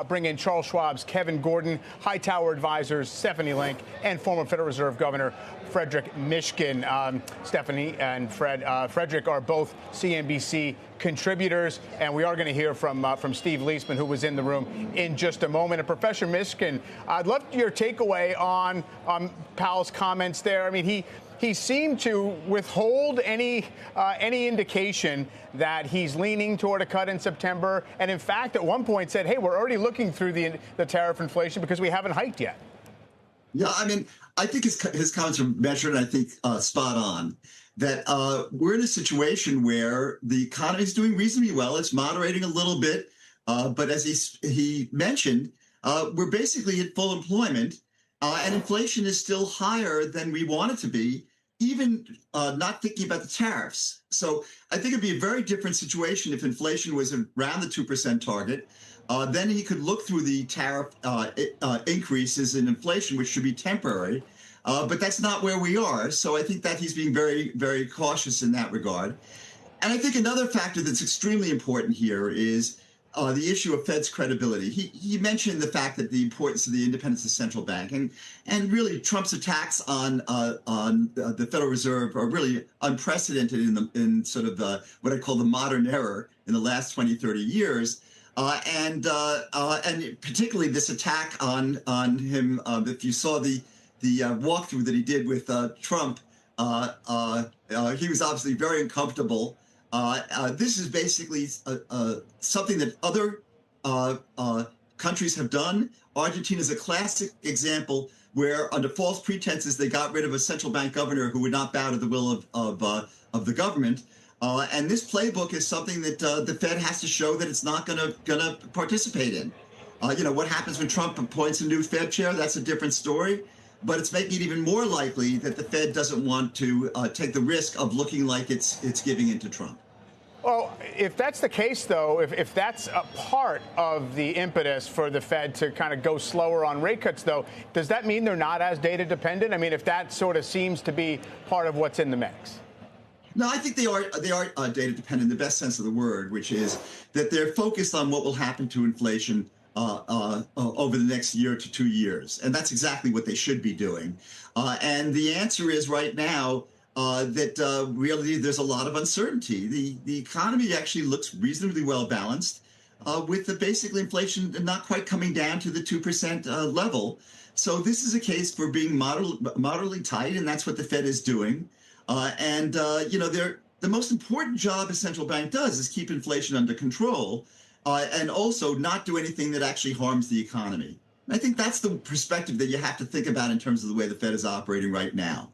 bring in Charles Schwab's Kevin Gordon, Hightower Advisors Stephanie Link, and former Federal Reserve Governor Frederic Mishkin. Stephanie and Frederic are both CNBC contributors, and we are going to hear from Steve Leisman, who was in the room, in just a moment. And Professor Mishkin, I'd love your takeaway on Powell's comments there. I mean, he seemed to withhold any indication that he's leaning toward a cut in September, and in fact, at one point said, "Hey, we're already looking through the tariff inflation because we haven't hiked yet." Yeah, I mean, I think his comments are measured, and I think spot on. That we're in a situation where the economy is doing reasonably well. It's moderating a little bit, but as he mentioned, we're basically at full employment, and inflation is still higher than we want it to be, even not thinking about the tariffs. So I think it'd be a very different situation if inflation was around the 2% target. Then he could look through the tariff increases in inflation, which should be temporary. But that's not where we are. So I think that he's being very, very cautious in that regard. And I think another factor that's extremely important here is the issue of Fed's credibility. He mentioned the fact that the importance of the independence of the central bank, and really Trump's attacks on the Federal Reserve are really unprecedented in sort of what I call the modern era in the last 20, 30 years. And particularly this attack on him. If you saw the walkthrough that he did with Trump, he was obviously very uncomfortable. This is basically something that other countries have done. Argentina is a classic example where, under false pretenses, they got rid of a central bank governor who would not bow to the will of the government. And this playbook is something that the Fed has to show that it's not going to participate in. What happens when Trump appoints a new Fed chair? That's a different story. But it's making it even more likely that the Fed doesn't want to take the risk of looking like it's giving in to Trump. Well, if that's the case, though, if that's a part of the impetus for the Fed to kind of go slower on rate cuts, though, does that mean they're not as data dependent? I mean, if that sort of seems to be part of what's in the mix. No, I think they are data dependent in the best sense of the word, which is that they're focused on what will happen to inflation over the next year to 2 years. And that's exactly what they should be doing. And the answer is right now that really there's a lot of uncertainty. The economy actually looks reasonably well balanced with the basic inflation not quite coming down to the 2% level. So this is a case for being moderately tight, and that's what the Fed is doing. The most important job a central bank does is keep inflation under control. And also not do anything that actually harms the economy. And I think that's the perspective that you have to think about in terms of the way the Fed is operating right now.